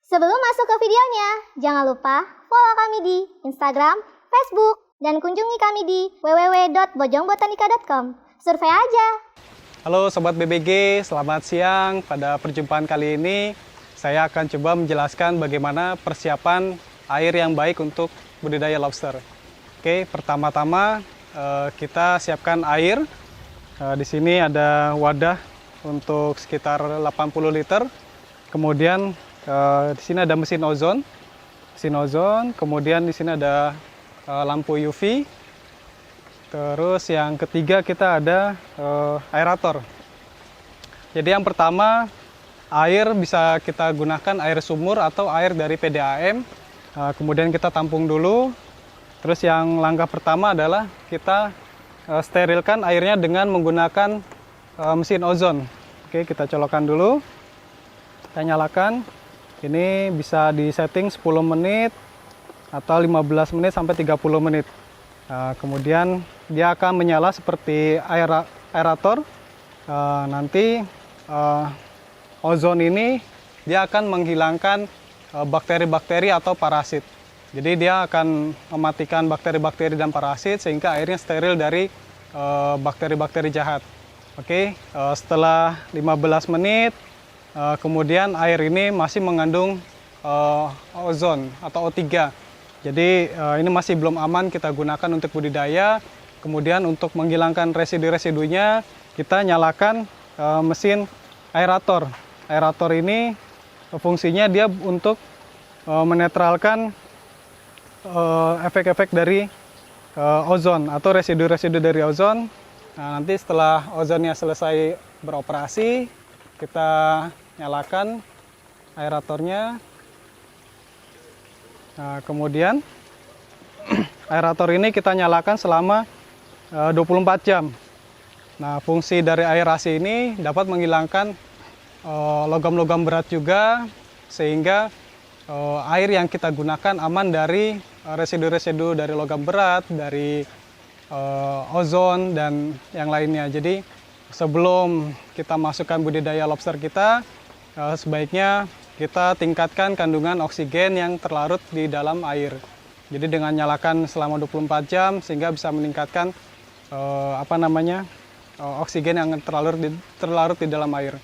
Sebelum masuk ke videonya, jangan lupa follow kami di Instagram, Facebook, dan kunjungi kami di www.bojongbotanika.com. Survei aja! Halo Sobat BBG, selamat siang. Pada perjumpaan kali ini, saya akan coba menjelaskan bagaimana persiapan air yang baik untuk budidaya lobster. Oke, pertama-tama kita siapkan air. Di sini ada wadah untuk sekitar 80 liter. Kemudian di sini ada mesin ozon, kemudian di sini ada lampu UV. Terus yang ketiga kita ada aerator. Jadi yang pertama, air bisa kita gunakan air sumur atau air dari PDAM. Kemudian kita tampung dulu. Terus yang langkah pertama adalah kita sterilkan airnya dengan menggunakan mesin ozon. Oke, kita colokkan dulu. Kita nyalakan. Ini bisa disetting 10 menit atau 15 menit sampai 30 menit. Kemudian dia akan menyala seperti aerator. Nanti ozon ini dia akan menghilangkan bakteri-bakteri atau parasit. Jadi dia akan mematikan bakteri-bakteri dan parasit sehingga airnya steril dari bakteri-bakteri jahat. Oke, setelah 15 menit kemudian air ini masih mengandung ozon atau O3. Jadi ini masih belum aman kita gunakan untuk budidaya. Kemudian untuk menghilangkan residu-residunya kita nyalakan mesin aerator. Aerator ini fungsinya dia untuk menetralkan efek-efek dari ozon atau residu-residu dari ozon. Nah, nanti setelah ozonnya selesai beroperasi, kita nyalakan aeratornya. Nah, kemudian aerator ini kita nyalakan selama 24 jam. Nah, fungsi dari aerasi ini dapat menghilangkan logam-logam berat juga, sehingga air yang kita gunakan aman dari residu-residu dari logam berat, dari ozon, dan yang lainnya. Jadi, sebelum kita masukkan budidaya lobster kita, sebaiknya kita tingkatkan kandungan oksigen yang terlarut di dalam air. Jadi dengan nyalakan selama 24 jam sehingga bisa meningkatkan oksigen yang terlarut di dalam air.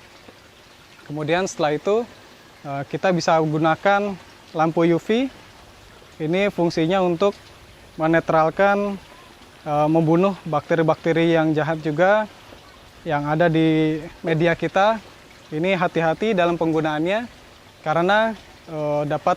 Kemudian setelah itu kita bisa gunakan lampu UV. Ini fungsinya untuk menetralkan, membunuh bakteri-bakteri yang jahat juga yang ada di media kita. Ini hati-hati dalam penggunaannya karena dapat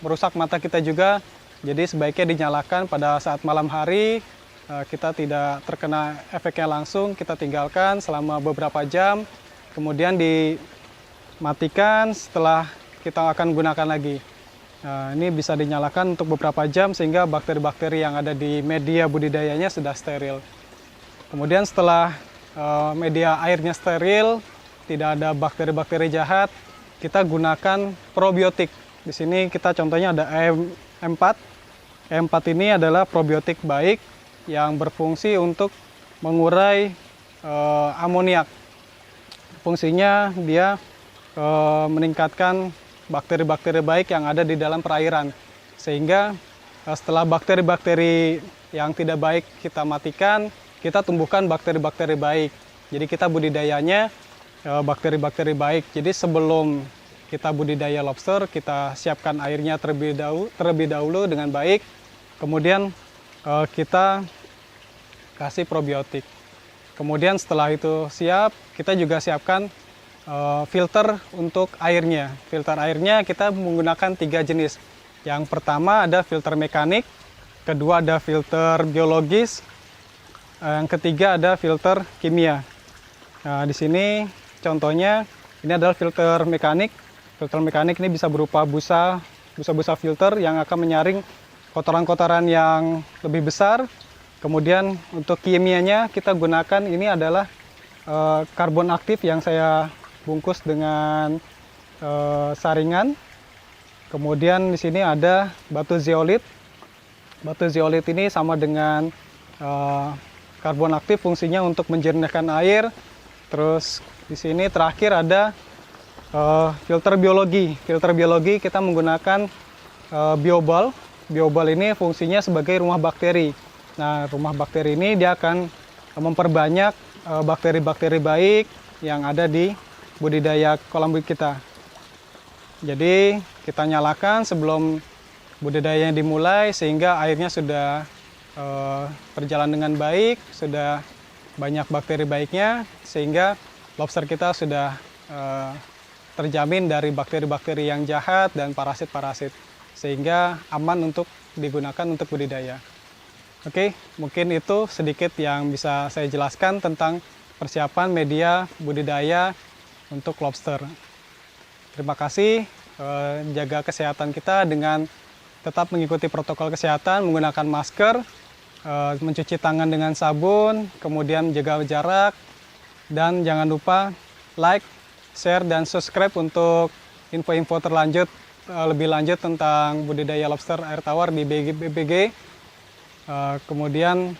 merusak mata kita juga. Jadi sebaiknya dinyalakan pada saat malam hari. Kita tidak terkena efeknya langsung, kita tinggalkan selama beberapa jam. Kemudian dimatikan setelah kita akan gunakan lagi. Ini bisa dinyalakan untuk beberapa jam sehingga bakteri-bakteri yang ada di media budidayanya sudah steril. Kemudian setelah media airnya steril, tidak ada bakteri-bakteri jahat, kita gunakan probiotik. Di sini kita contohnya ada E4. E4 ini adalah probiotik baik yang berfungsi untuk mengurai amoniak. Fungsinya dia meningkatkan bakteri-bakteri baik yang ada di dalam perairan. Sehingga setelah bakteri-bakteri yang tidak baik kita matikan, kita tumbuhkan bakteri-bakteri baik. Jadi kita budidayanya bakteri-bakteri baik. Jadi sebelum kita budidaya lobster, kita siapkan airnya terlebih dahulu dengan baik. Kemudian kita kasih probiotik. Kemudian setelah itu siap, kita juga siapkan filter untuk airnya. Filter airnya kita menggunakan 3 jenis. Yang pertama ada filter mekanik, kedua ada filter biologis, yang ketiga ada filter kimia. Nah, di sini contohnya ini adalah filter mekanik. Filter mekanik ini bisa berupa busa filter yang akan menyaring kotoran-kotoran yang lebih besar. Kemudian untuk kimianya kita gunakan ini adalah karbon aktif yang saya bungkus dengan saringan. Kemudian di sini ada batu zeolit. Batu zeolit ini sama dengan karbon aktif, fungsinya untuk menjernihkan air. Terus di sini terakhir ada filter biologi. Filter biologi kita menggunakan biobal. Biobal ini fungsinya sebagai rumah bakteri. Nah, rumah bakteri ini dia akan memperbanyak bakteri-bakteri baik yang ada di budidaya kolam kita. Jadi kita nyalakan sebelum budidaya dimulai sehingga airnya sudah berjalan dengan baik, sudah banyak bakteri baiknya sehingga lobster kita sudah terjamin dari bakteri-bakteri yang jahat dan parasit-parasit sehingga aman untuk digunakan untuk budidaya. Oke, mungkin itu sedikit yang bisa saya jelaskan tentang persiapan media budidaya untuk lobster. Terima kasih, jaga kesehatan kita dengan tetap mengikuti protokol kesehatan, menggunakan masker, mencuci tangan dengan sabun, kemudian jaga jarak, dan jangan lupa like, share, dan subscribe untuk info-info lebih lanjut tentang budidaya lobster air tawar di BBG. Kemudian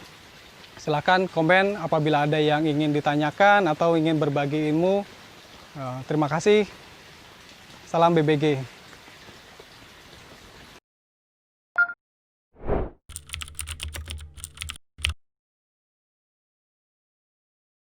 silakan komen apabila ada yang ingin ditanyakan atau ingin berbagi ilmu. Terima kasih. Salam BBG.